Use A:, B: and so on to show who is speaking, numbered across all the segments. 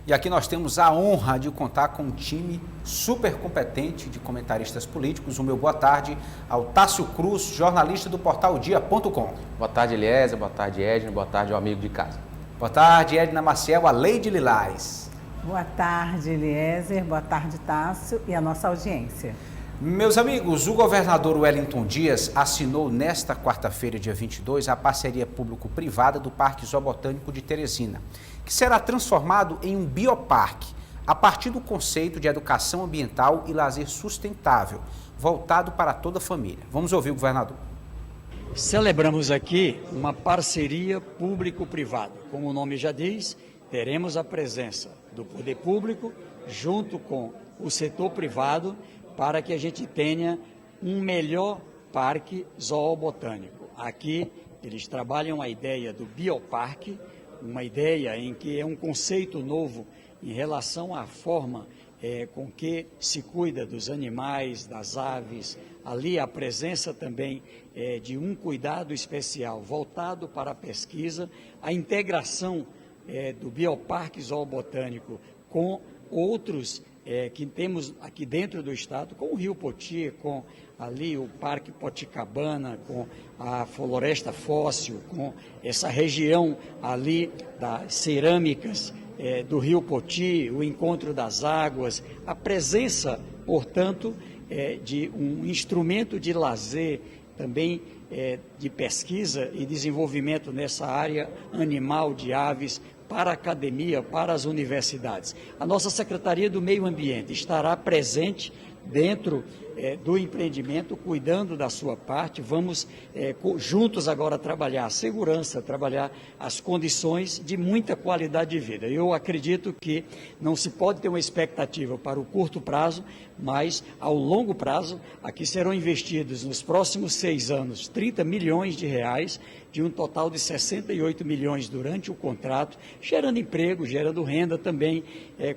A: E aqui nós temos a honra de contar com um time super competente de comentaristas políticos. O meu boa tarde ao Tássio Cruz, jornalista do portal Dia.com.
B: Boa tarde, Eliezer. Boa tarde, Edna. Boa tarde ao amigo de casa.
A: Boa tarde, Edna Maciel, a Leide Lilás.
C: Boa tarde, Eliezer. Boa tarde, Tássio e a nossa audiência.
A: Meus amigos, o governador Wellington Dias assinou nesta quarta-feira, dia 22, a parceria público-privada do Parque Zoobotânico de Teresina, que será transformado em um bioparque, a partir do conceito de educação ambiental e lazer sustentável, voltado para toda a família. Vamos ouvir o governador.
D: Celebramos aqui uma parceria público-privada. Como o nome já diz, teremos a presença do poder público junto com o setor privado para que a gente tenha um melhor parque zoobotânico. Aqui eles trabalham a ideia do bioparque, uma ideia em que é um conceito novo em relação à forma com que se cuida dos animais, das aves. Ali a presença também de um cuidado especial voltado para a pesquisa, a integração do bioparque zoobotânico com outros que temos aqui dentro do estado, com o Rio Poti, com ali o Parque Poticabana, com a Floresta Fóssil, com essa região ali das cerâmicas do Rio Poti, o encontro das águas, a presença, portanto, de um instrumento de lazer, também de pesquisa e desenvolvimento nessa área animal de aves, para a academia, para as universidades. A nossa Secretaria do Meio Ambiente estará presente dentro do empreendimento, cuidando da sua parte. Vamos juntos agora trabalhar a segurança, trabalhar as condições de muita qualidade de vida. Eu acredito que não se pode ter uma expectativa para o curto prazo, mas ao longo prazo, aqui serão investidos nos próximos 6 anos 30 milhões de reais, de um total de 68 milhões durante o contrato, gerando emprego, gerando renda também,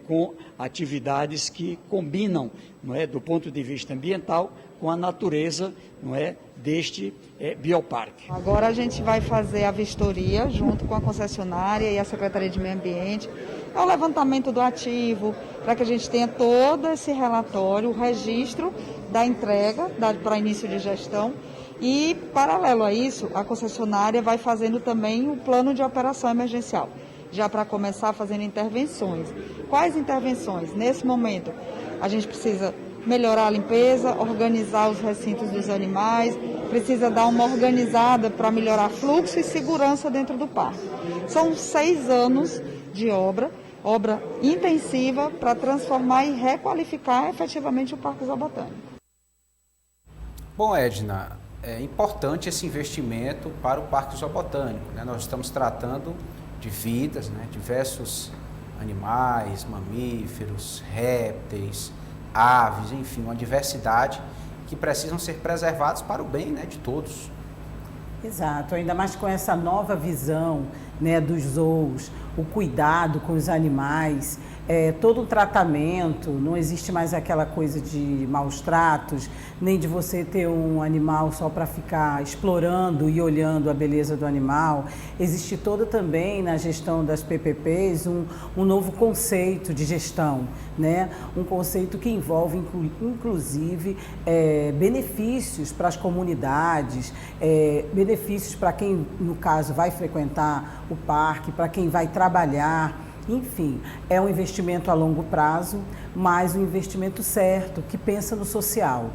D: com atividades que combinam, não é, do ponto de vista ambiental com a natureza, não é, deste bioparque.
E: Agora a gente vai fazer a vistoria junto com a concessionária e a Secretaria de Meio Ambiente, o levantamento do ativo, para que a gente tenha todo esse relatório, o registro da entrega para início de gestão. E, paralelo a isso, a concessionária vai fazendo também o plano de operação emergencial, já para começar fazendo intervenções. Quais intervenções? Nesse momento, a gente precisa melhorar a limpeza, organizar os recintos dos animais, precisa dar uma organizada para melhorar fluxo e segurança dentro do parque. São 6 anos de obra intensiva para transformar e requalificar efetivamente o Parque Zoobotânico.
A: Bom, Edna, é importante esse investimento para o Parque Zoobotânico, né? Nós estamos tratando de vidas, né? Diversos animais, mamíferos, répteis, aves, enfim, uma diversidade que precisam ser preservados para o bem, né, de todos.
C: Exato, ainda mais com essa nova visão, né, dos zoos, o cuidado com os animais, todo o tratamento, não existe mais aquela coisa de maus tratos, nem de você ter um animal só para ficar explorando e olhando a beleza do animal. Existe toda também na gestão das PPPs um novo conceito de gestão, né? Um conceito que envolve inclusive benefícios para as comunidades, benefícios para quem, no caso, vai frequentar o parque, para quem vai trabalhar. Enfim, é um investimento a longo prazo, mas um investimento certo, que pensa no social.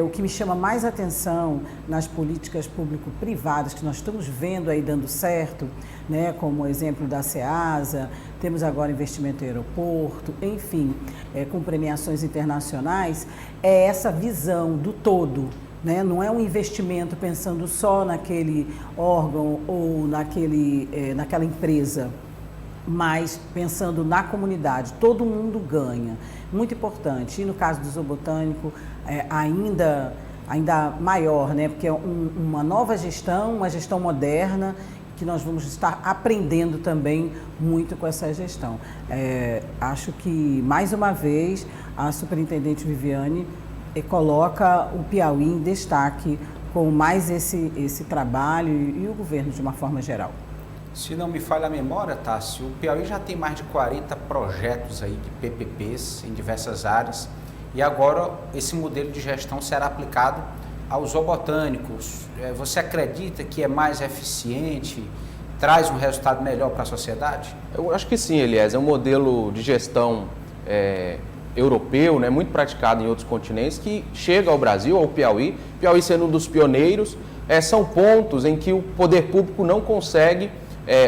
C: O que me chama mais atenção nas políticas público-privadas que nós estamos vendo aí dando certo, né, como o exemplo da SEASA, temos agora investimento em aeroporto, enfim, com premiações internacionais, é essa visão do todo. Né? Não é um investimento pensando só naquele órgão ou naquela empresa, mas pensando na comunidade, todo mundo ganha, muito importante. E no caso do zoobotânico, ainda maior, né? Porque é uma nova gestão, uma gestão moderna, que nós vamos estar aprendendo também muito com essa gestão. Acho que, mais uma vez, a superintendente Viviane coloca o Piauí em destaque com mais esse trabalho e o governo de uma forma geral.
A: Se não me falha a memória, Tássio, o Piauí já tem mais de 40 projetos aí de PPPs em diversas áreas e agora esse modelo de gestão será aplicado aos zoobotânicos. Você acredita que é mais eficiente, traz um resultado melhor para a sociedade?
B: Eu acho que sim, Elias. É um modelo de gestão europeu, né, muito praticado em outros continentes, que chega ao Brasil, ao Piauí. Piauí sendo um dos pioneiros, são pontos em que o poder público não consegue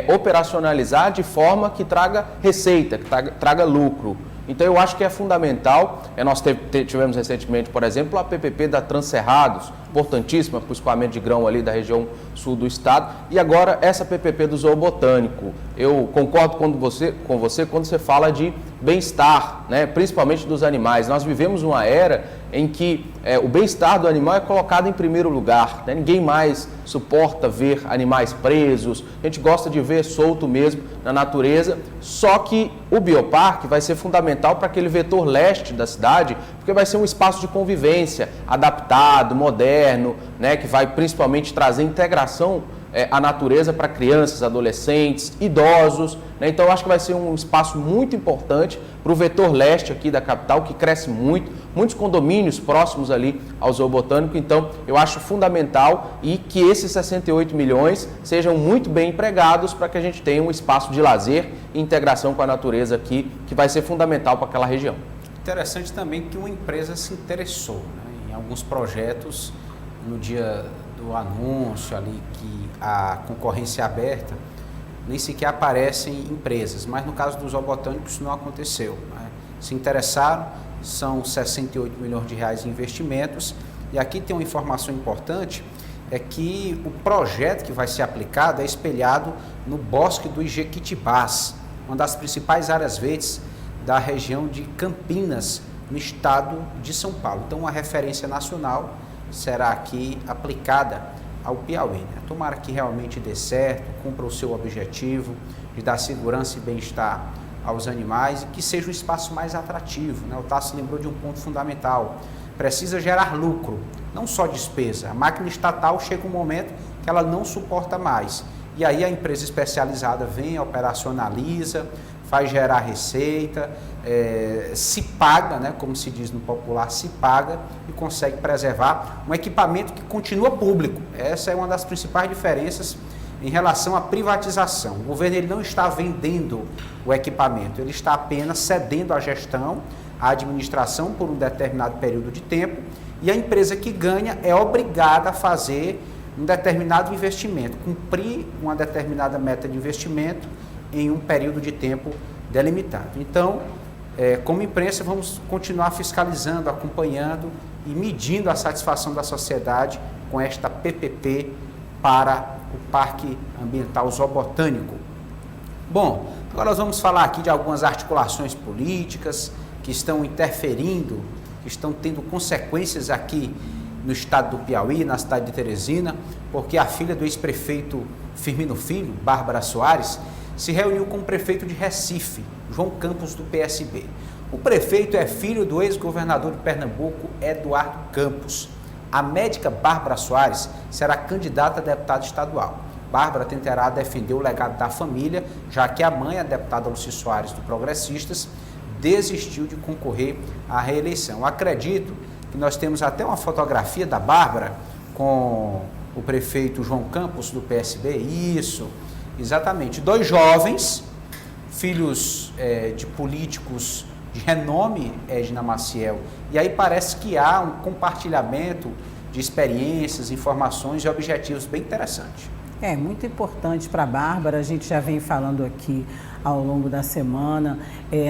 B: operacionalizar de forma que traga receita, que traga lucro. Então eu acho que é fundamental, nós tivemos recentemente, por exemplo, a PPP da Transcerrados, importantíssima para o escoamento de grão ali da região sul do estado, e agora essa PPP do zoobotânico. Eu concordo com você quando você fala de bem-estar, né, principalmente dos animais. Nós vivemos uma era em que o bem-estar do animal é colocado em primeiro lugar, né? Ninguém mais suporta ver animais presos, a gente gosta de ver solto mesmo na natureza, só que o bioparque vai ser fundamental para aquele vetor leste da cidade, porque vai ser um espaço de convivência adaptado, moderno, né, que vai principalmente trazer integração à natureza para crianças, adolescentes, idosos, né? Então eu acho que vai ser um espaço muito importante para o vetor leste aqui da capital, que cresce muito, muitos condomínios próximos ali ao zoobotânico. Então eu acho fundamental e que esses 68 milhões sejam muito bem empregados para que a gente tenha um espaço de lazer e integração com a natureza aqui, que vai ser fundamental para aquela região.
A: Interessante também que uma empresa se interessou, né, em alguns projetos no dia do anúncio ali que a concorrência é aberta, nem sequer aparecem empresas, mas no caso dos zoobotânicos isso não aconteceu, né? Se interessaram, são 68 milhões de reais em investimentos, e aqui tem uma informação importante, é que o projeto que vai ser aplicado é espelhado no Bosque do Jequitibás, uma das principais áreas verdes da região de Campinas, no estado de São Paulo. Então, uma referência nacional será aqui aplicada ao Piauí, né? Tomara que realmente dê certo, cumpra o seu objetivo de dar segurança e bem-estar aos animais e que seja um espaço mais atrativo, né? O Tássio lembrou de um ponto fundamental, precisa gerar lucro, não só despesa. A máquina estatal chega um momento que ela não suporta mais e aí a empresa especializada vem, operacionaliza, faz gerar receita, se paga, né, como se diz no popular, se paga e consegue preservar um equipamento que continua público. Essa é uma das principais diferenças em relação à privatização. O governo ele não está vendendo o equipamento, ele está apenas cedendo a gestão, a administração por um determinado período de tempo e a empresa que ganha é obrigada a fazer um determinado investimento, cumprir uma determinada meta de investimento em um período de tempo delimitado. Então, como imprensa, vamos continuar fiscalizando, acompanhando e medindo a satisfação da sociedade com esta PPP para o Parque Ambiental Zoobotânico. Bom, agora nós vamos falar aqui de algumas articulações políticas que estão interferindo, que estão tendo consequências aqui no estado do Piauí, na cidade de Teresina, porque a filha do ex-prefeito Firmino Filho, Bárbara Soares, se reuniu com o prefeito de Recife, João Campos, do PSB. O prefeito é filho do ex-governador de Pernambuco, Eduardo Campos. A médica Bárbara Soares será candidata a deputada estadual. Bárbara tentará defender o legado da família, já que a mãe, a deputada Luci Soares, do Progressistas, desistiu de concorrer à reeleição. Acredito que nós temos até uma fotografia da Bárbara com o prefeito João Campos, do PSB. Isso, exatamente. Dois jovens, filhos de políticos de renome, Edna Maciel. E aí parece que há um compartilhamento de experiências, informações e objetivos bem interessante.
C: É muito importante para a Bárbara, a gente já vem falando aqui ao longo da semana,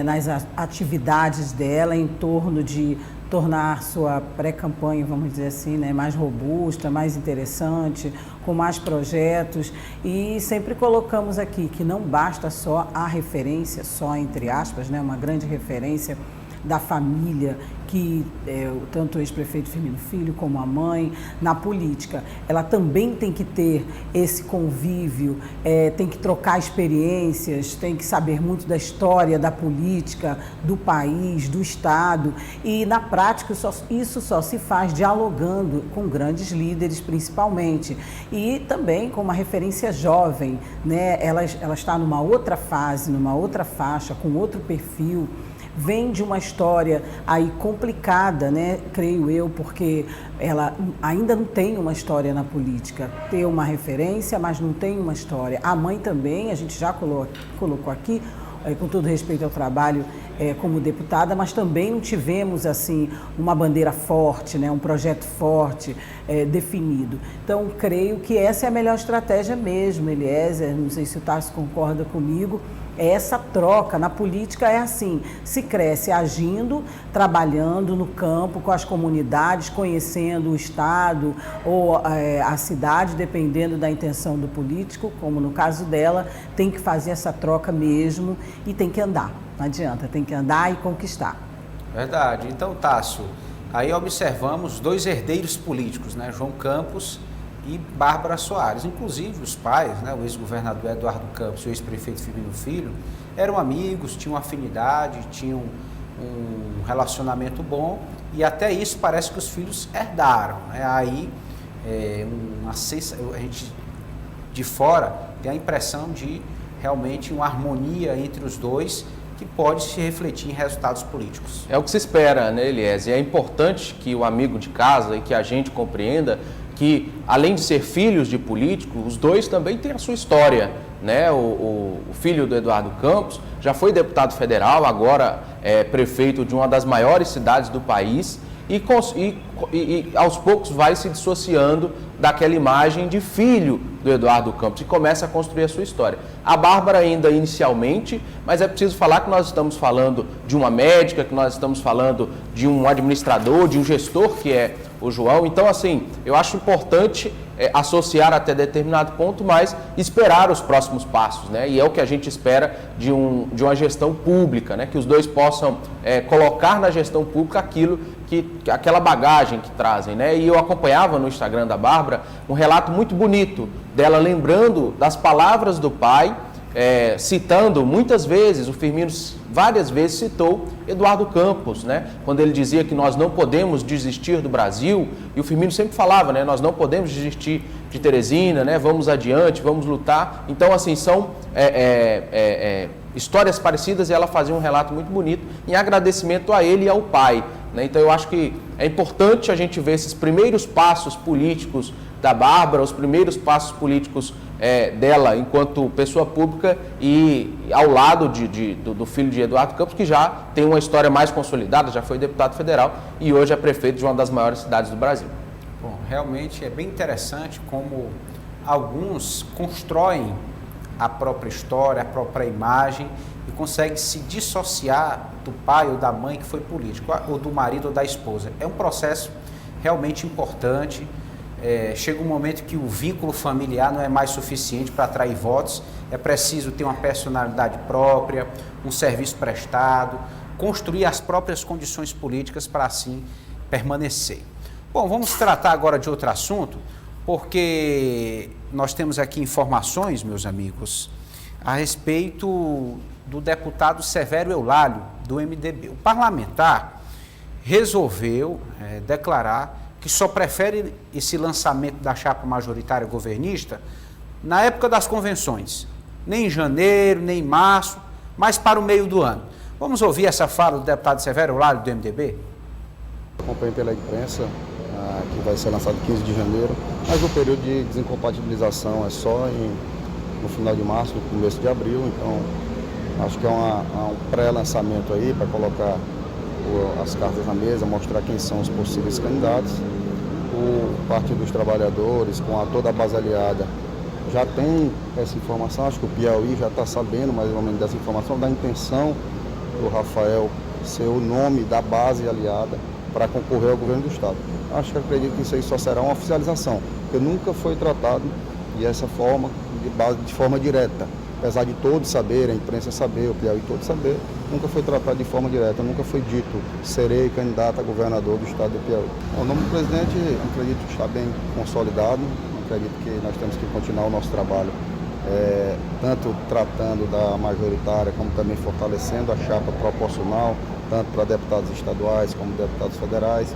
C: nas atividades dela em torno de tornar sua pré-campanha, vamos dizer assim, né, mais robusta, mais interessante, com mais projetos, e sempre colocamos aqui que não basta só a referência, só entre aspas, né, uma grande referência da família, que tanto o ex-prefeito Firmino Filho como a mãe, na política. Ela também tem que ter esse convívio, tem que trocar experiências, tem que saber muito da história, da política, do país, do Estado. E, na prática, isso só se faz dialogando com grandes líderes, principalmente. E também com uma referência jovem, né? Ela está numa outra fase, numa outra faixa, com outro perfil. Vem de uma história aí complicada, né? Creio eu, porque ela ainda não tem uma história na política. Tem uma referência, mas não tem uma história. A mãe também, a gente já colocou aqui, com todo respeito ao trabalho como deputada, mas também não tivemos assim uma bandeira forte, né? Um projeto forte definido. Então, creio que essa é a melhor estratégia mesmo, Eliezer, não sei se o Tarso concorda comigo. Essa troca na política é assim, se cresce agindo, trabalhando no campo com as comunidades, conhecendo o Estado ou a cidade, dependendo da intenção do político, como no caso dela, tem que fazer essa troca mesmo e tem que andar, não adianta, tem que andar e conquistar.
A: Verdade. Então, Tássio, aí observamos 2 herdeiros políticos, né? João Campos e Bárbara Soares. Inclusive, os pais, né, o ex-governador Eduardo Campos e o ex-prefeito Firmino Filho, eram amigos, tinham afinidade, tinham um relacionamento bom, e até isso parece que os filhos herdaram, né? Aí, a gente de fora tem a impressão de realmente uma harmonia entre os dois, que pode se refletir em resultados políticos.
B: É o que se espera, né, Eliezer? É importante que o amigo de casa e que a gente compreenda que, além de ser filhos de políticos, os dois também têm a sua história, né? O filho do Eduardo Campos já foi deputado federal, agora é prefeito de uma das maiores cidades do país e aos poucos vai se dissociando daquela imagem de filho do Eduardo Campos e começa a construir a sua história. A Bárbara ainda inicialmente, mas é preciso falar que nós estamos falando de uma médica, que nós estamos falando de um administrador, de um gestor que é o João. Então, assim, eu acho importante associar até determinado ponto, mas esperar os próximos passos, né? E é o que a gente espera de uma gestão pública, né? Que os dois possam colocar na gestão pública aquela bagagem que trazem, né? E eu acompanhava no Instagram da Bárbara um relato muito bonito dela lembrando das palavras do pai, citando muitas vezes, o Firmino várias vezes citou Eduardo Campos, né? Quando ele dizia que nós não podemos desistir do Brasil, e o Firmino sempre falava, né? Nós não podemos desistir de Teresina, né? Vamos adiante, vamos lutar. Então, assim, são histórias parecidas, e ela fazia um relato muito bonito em agradecimento a ele e ao pai, né? Então, eu acho que é importante a gente ver esses primeiros passos políticos da Bárbara, os primeiros passos políticos dela enquanto pessoa pública e ao lado do filho de Eduardo Campos, que já tem uma história mais consolidada, já foi deputado federal e hoje é prefeito de uma das maiores cidades do Brasil.
A: Bom, realmente é bem interessante como alguns constroem a própria história, a própria imagem e conseguem se dissociar do pai ou da mãe que foi político, ou do marido ou da esposa. É um processo realmente importante. Chega um momento que o vínculo familiar não é mais suficiente para atrair votos, é preciso ter uma personalidade própria, um serviço prestado, construir as próprias condições políticas para assim permanecer. Bom, vamos tratar agora de outro assunto, porque nós temos aqui informações, meus amigos, a respeito do deputado Severo Eulálio, do MDB. O parlamentar resolveu declarar que só prefere esse lançamento da chapa majoritária governista na época das convenções, nem em janeiro, nem em março, mas para o meio do ano. Vamos ouvir essa fala do deputado Severo Eulálio, do MDB?
F: Acompanho pela imprensa que vai ser lançado 15 de janeiro, mas o período de desincompatibilização é só no final de março, no começo de abril, então acho que é um pré-lançamento aí para colocar as cartas na mesa, mostrar quem são os possíveis candidatos. O Partido dos Trabalhadores, com toda a base aliada, já tem essa informação, acho que o Piauí já está sabendo mais ou menos dessa informação, da intenção do Rafael ser o nome da base aliada para concorrer ao governo do Estado. Acredito que isso aí só será uma oficialização, porque nunca foi tratado dessa forma, de forma direta. Apesar de todos saberem, a imprensa saber, o Piauí todos saber, nunca foi tratado de forma direta, nunca foi dito, serei candidato a governador do estado do Piauí. O nome do presidente, acredito que está bem consolidado, acredito que nós temos que continuar o nosso trabalho, tanto tratando da majoritária, como também fortalecendo a chapa proporcional, tanto para deputados estaduais como deputados federais.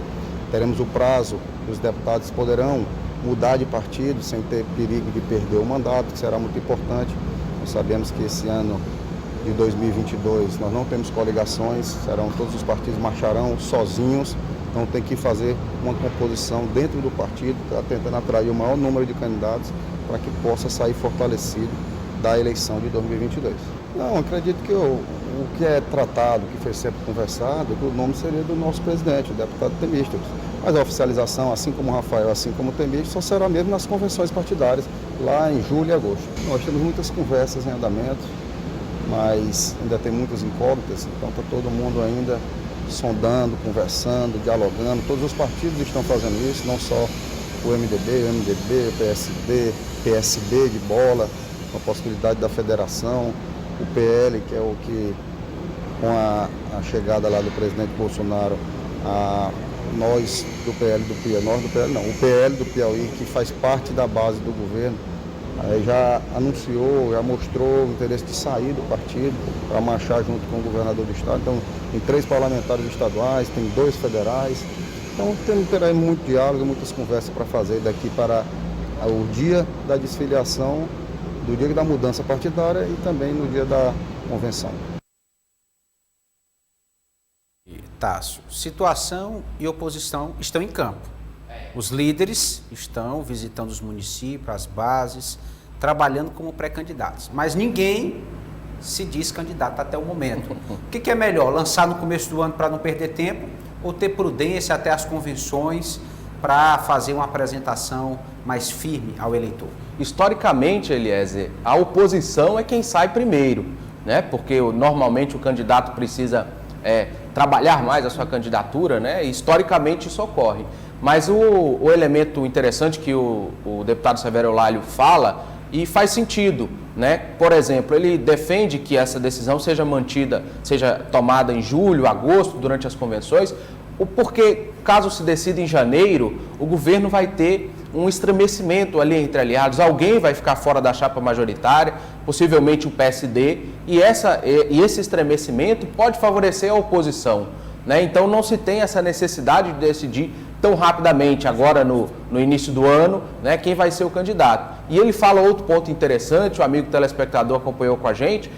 F: Teremos o prazo que os deputados poderão mudar de partido sem ter perigo de perder o mandato, que será muito importante. Nós sabemos que esse ano de 2022 nós não temos coligações, todos os partidos marcharão sozinhos, então tem que fazer uma composição dentro do partido, tentando atrair o maior número de candidatos para que possa sair fortalecido da eleição de 2022. Não, acredito que o que é tratado, que foi sempre conversado, que o nome seria do nosso presidente, o deputado Temístocles. Mas a oficialização, assim como o Rafael, assim como o Temístocles, só será mesmo nas convenções partidárias, lá em julho e agosto. Nós temos muitas conversas em andamento, mas ainda tem muitas incógnitas, então está todo mundo ainda sondando, conversando, dialogando. Todos os partidos estão fazendo isso, não só o MDB, o PSD, PSB de bola, com a possibilidade da federação, o PL, que é o que, com a chegada lá do presidente Bolsonaro, nós do PL do Piauí, o PL do Piauí, que faz parte da base do governo, já anunciou, já mostrou o interesse de sair do partido para marchar junto com o governador do estado. Então, tem 3 parlamentares estaduais, tem 2 federais. Então, terá muito diálogo, muitas conversas para fazer daqui para o dia da desfiliação, do dia da mudança partidária e também no dia da convenção.
A: Tássio, situação e oposição estão em campo. Os líderes estão visitando os municípios, as bases, trabalhando como pré-candidatos. Mas ninguém se diz candidato até o momento. O que é melhor, lançar no começo do ano para não perder tempo ou ter prudência até as convenções para fazer uma apresentação mais firme ao eleitor?
B: Historicamente, Eliezer, a oposição é quem sai primeiro, né? Porque normalmente o candidato precisa trabalhar mais a sua candidatura, né? E historicamente isso ocorre. Mas o elemento interessante que o deputado Severo Eulálio fala, e faz sentido, né? Por exemplo, ele defende que essa decisão seja mantida, seja tomada em julho, agosto, durante as convenções, porque caso se decida em janeiro, o governo vai ter um estremecimento ali entre aliados, alguém vai ficar fora da chapa majoritária, possivelmente o PSD, e esse estremecimento pode favorecer a oposição, né? Então não se tem essa necessidade de decidir tão rapidamente, agora no início do ano, né, quem vai ser o candidato. E ele fala outro ponto interessante, o amigo telespectador acompanhou com a gente,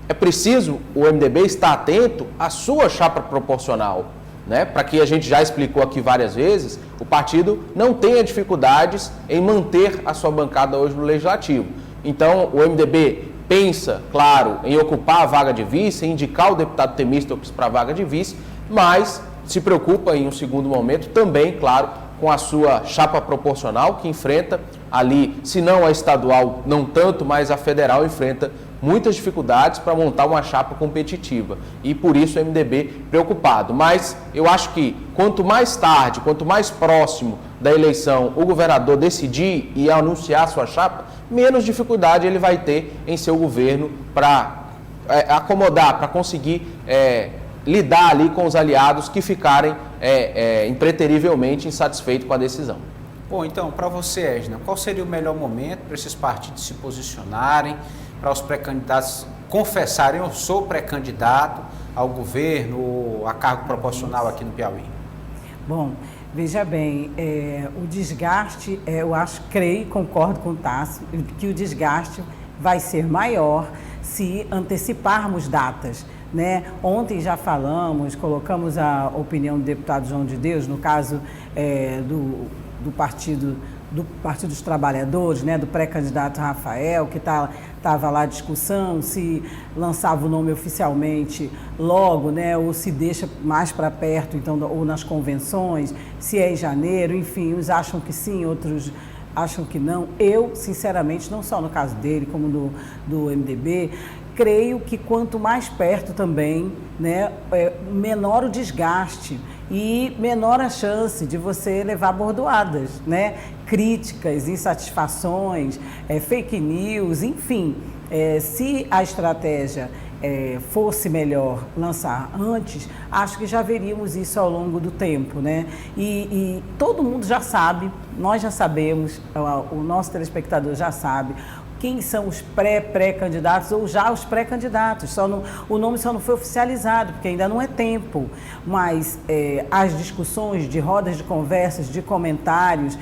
B: é preciso o MDB estar atento à sua chapa proporcional, né, para que a gente já explicou aqui várias vezes, o partido não tenha dificuldades em manter a sua bancada hoje no Legislativo. Então, o MDB pensa, claro, em ocupar a vaga de vice, em indicar o deputado Temístocles para a vaga de vice, mas se preocupa em um segundo momento também, claro, com a sua chapa proporcional, que enfrenta ali, se não a estadual, não tanto, mas a federal enfrenta muitas dificuldades para montar uma chapa competitiva. E por isso o MDB preocupado. Mas eu acho que quanto mais tarde, quanto mais próximo da eleição o governador decidir e anunciar sua chapa, menos dificuldade ele vai ter em seu governo para acomodar, para conseguir lidar ali com os aliados que ficarem impreterivelmente insatisfeitos com a decisão.
A: Bom, então, para você, Edna, qual seria o melhor momento para esses partidos se posicionarem, para os pré-candidatos confessarem, eu sou pré-candidato ao governo ou a cargo proporcional aqui no Piauí?
C: Bom, veja bem, o desgaste, creio e concordo com o Tássio, que o desgaste vai ser maior se anteciparmos datas, né? Ontem já colocamos a opinião do deputado João de Deus, no caso do Partido dos Trabalhadores, né? Do pré-candidato Rafael, que estava lá a discussão se lançava o nome oficialmente logo, né? Ou se deixa mais para perto, então, ou nas convenções, se é em janeiro, enfim, uns acham que sim, outros acham que não. Eu, sinceramente, não só no caso dele, como do MDB, creio que quanto mais perto também, né, menor o desgaste e menor a chance de você levar bordoadas, né? Críticas, insatisfações, fake news, enfim. Se a estratégia fosse melhor lançar antes, acho que já veríamos isso ao longo do tempo, né? E todo mundo já sabe, nós já sabemos, o nosso telespectador já sabe quem são os pré-candidatos ou já os pré-candidatos. O nome só não foi oficializado, porque ainda não é tempo. Mas as discussões de rodas de conversas, de comentários,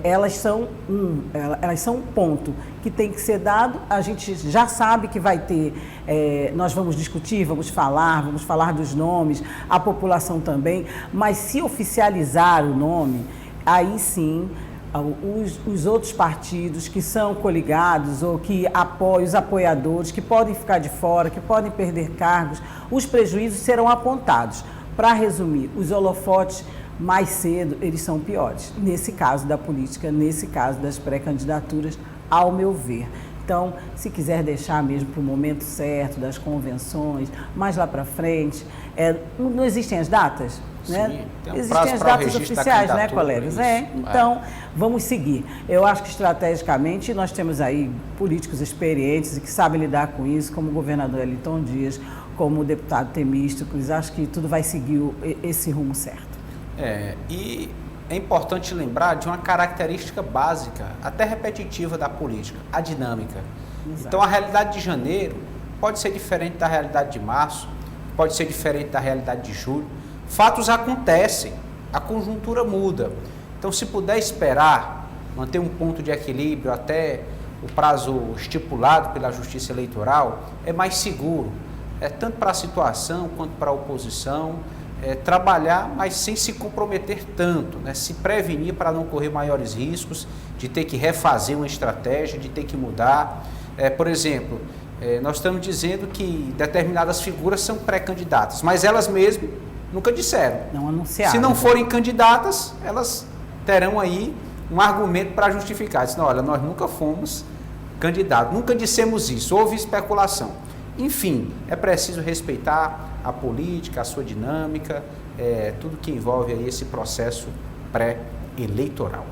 C: elas são um ponto que tem que ser dado. A gente já sabe que vai ter, nós vamos discutir, vamos falar dos nomes, a população também, mas se oficializar o nome, aí sim os outros partidos que são coligados ou que apoiam, os apoiadores que podem ficar de fora, que podem perder cargos, os prejuízos serão apontados. Para resumir, os holofotes mais cedo, eles são piores. Nesse caso da política, nesse caso das pré-candidaturas, ao meu ver. Então, se quiser deixar mesmo para o momento certo das convenções, mais lá para frente, não existem as datas?
A: Sim,
C: né?
A: tem um
C: Existem as datas oficiais, né, colegas? Então, vamos seguir. Eu acho que estrategicamente nós temos aí políticos experientes e que sabem lidar com isso, como o governador Wellington Dias, como o deputado Temístocles. Acho que tudo vai seguir esse rumo certo.
A: E é importante lembrar de uma característica básica, até repetitiva da política, a dinâmica. Exato. Então, a realidade de janeiro pode ser diferente da realidade de março, pode ser diferente da realidade de julho. Fatos acontecem, a conjuntura muda. Então, se puder esperar, manter um ponto de equilíbrio até o prazo estipulado pela Justiça Eleitoral, é mais seguro, tanto para a situação quanto para a oposição, trabalhar, mas sem se comprometer tanto, né? Se prevenir para não correr maiores riscos de ter que refazer uma estratégia, de ter que mudar. Por exemplo, nós estamos dizendo que determinadas figuras são pré-candidatas, mas elas mesmas nunca disseram.
C: Não anunciaram.
A: Se não forem candidatas, elas terão aí um argumento para justificar. Dizem, olha, nós nunca fomos candidatos, nunca dissemos isso, houve especulação. Enfim, é preciso respeitar a política, a sua dinâmica, tudo que envolve aí esse processo pré-eleitoral.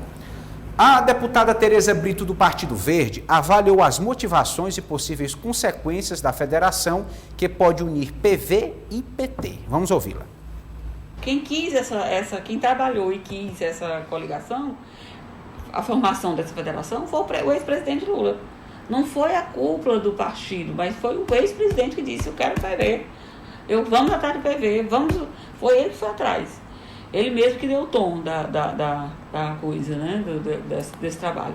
A: A deputada Tereza Brito, do Partido Verde, avaliou as motivações e possíveis consequências da federação que pode unir PV e PT. Vamos ouvi-la.
G: Quem quis quem trabalhou e quis essa coligação, a formação dessa federação, foi o ex-presidente Lula. Não foi a cúpula do partido, mas foi o ex-presidente que disse, eu quero PV, vamos atrás do PV, foi ele que foi atrás. Ele mesmo que deu o tom da coisa, né, desse trabalho.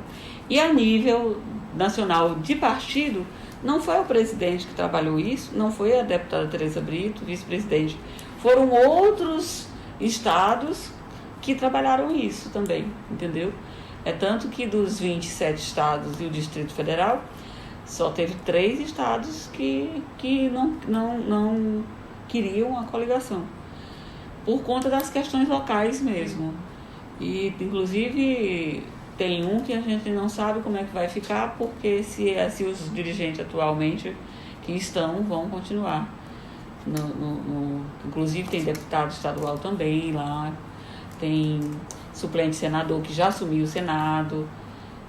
G: E a nível nacional de partido, não foi o presidente que trabalhou isso, não foi a deputada Tereza Brito, vice-presidente. Foram outros estados que trabalharam isso também, entendeu? Tanto que dos 27 estados e o Distrito Federal, só teve 3 estados que não queriam a coligação, por conta das questões locais mesmo. E, inclusive, tem um que a gente não sabe como é que vai ficar, porque se os dirigentes atualmente que estão vão continuar. Inclusive, tem deputado estadual também lá, tem suplente senador que já assumiu o Senado,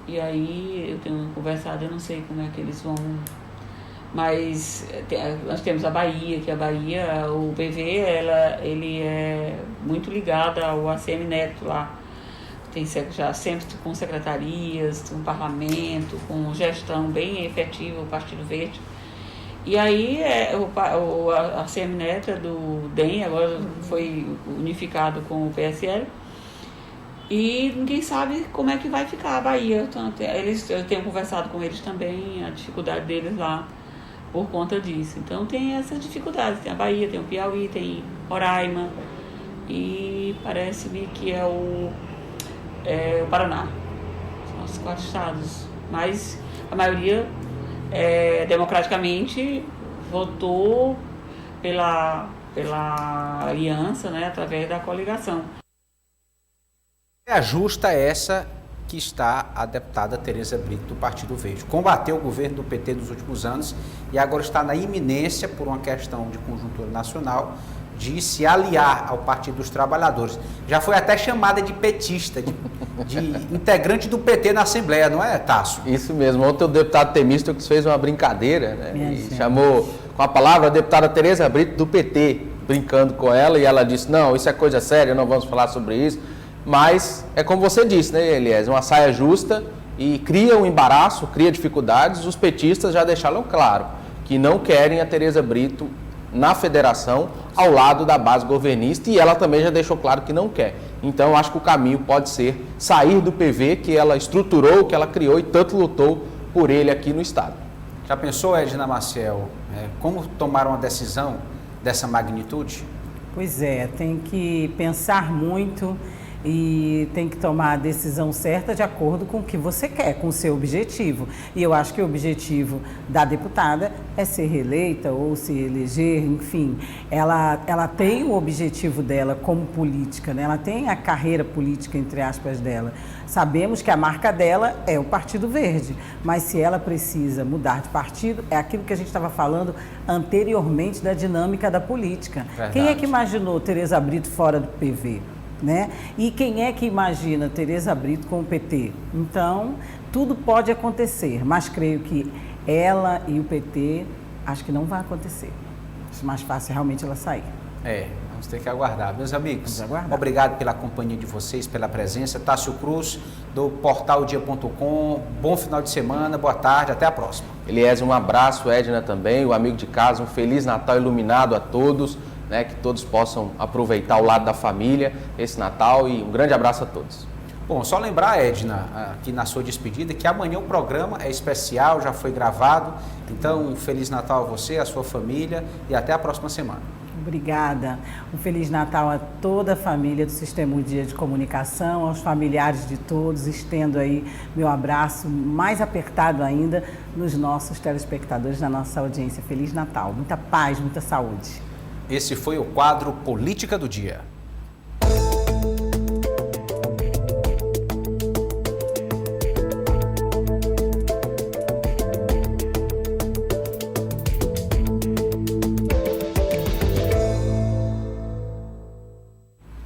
G: e aí eu tenho conversado, eu não sei como é que eles vão, mas nós temos a Bahia, que a Bahia, o PV, ele é muito ligado ao ACM Neto lá, tem já sempre com secretarias, com parlamento, com gestão bem efetiva, o Partido Verde. E aí o ACM Neto do DEM, agora foi unificado com o PSL, e ninguém sabe como é que vai ficar a Bahia. Eu tenho conversado com eles também, a dificuldade deles lá por conta disso. Então tem essas dificuldades, tem a Bahia, tem o Piauí, tem Roraima e parece-me que é o Paraná. São os 4 estados, mas a maioria democraticamente votou pela aliança, né, através da coligação.
A: É justa essa que está a deputada Tereza Brito, do Partido Verde. Combateu o governo do PT nos últimos anos e agora está na iminência, por uma questão de conjuntura nacional, de se aliar ao Partido dos Trabalhadores. Já foi até chamada de petista, de integrante do PT na Assembleia, não é, Tasso?
B: Isso mesmo. Ontem o deputado Temístocles fez uma brincadeira, né? E chamou, com a palavra a deputada Tereza Brito, do PT, brincando com ela, e ela disse, não, isso é coisa séria, não vamos falar sobre isso. Mas é como você disse, né, Elias, uma saia justa e cria um embaraço, cria dificuldades. Os petistas já deixaram claro que não querem a Tereza Brito na federação ao lado da base governista, e ela também já deixou claro que não quer. Então, eu acho que o caminho pode ser sair do PV que ela estruturou, que ela criou e tanto lutou por ele aqui no estado.
A: Já pensou, Edna Maciel, como tomar uma decisão dessa magnitude?
C: Pois é, tem que pensar muito e tem que tomar a decisão certa de acordo com o que você quer, com o seu objetivo. E eu acho que o objetivo da deputada é ser reeleita ou se eleger, enfim. Ela tem o objetivo dela como política, né? Ela tem a carreira política, entre aspas, dela. Sabemos que a marca dela é o Partido Verde, mas se ela precisa mudar de partido, é aquilo que a gente estava falando anteriormente da dinâmica da política.
A: Verdade.
C: Quem é que imaginou Tereza Brito fora do PV? Né? E quem é que imagina Tereza Brito com o PT? Então, tudo pode acontecer, mas creio que ela e o PT, acho que não vai acontecer. É mais fácil realmente ela sair.
A: Vamos ter que aguardar. Meus amigos,
C: Vamos aguardar.
A: Obrigado pela companhia de vocês, pela presença. Tássio Cruz, do portaldia.com. Bom final de semana, boa tarde, até a próxima.
B: Elias, um abraço, Edna também, o amigo de casa, um Feliz Natal iluminado a todos. Né, que todos possam aproveitar o lado da família esse Natal, e um grande abraço a todos.
A: Bom, só lembrar, Edna, aqui na sua despedida, que amanhã o programa é especial, já foi gravado. Então, um Feliz Natal a você, a sua família, e até a próxima semana.
C: Obrigada. Um Feliz Natal a toda a família do Sistema Um Dia de Comunicação, aos familiares de todos. Estendo aí meu abraço mais apertado ainda nos nossos telespectadores, na nossa audiência. Feliz Natal. Muita paz, muita saúde.
A: Esse foi o quadro Política do Dia.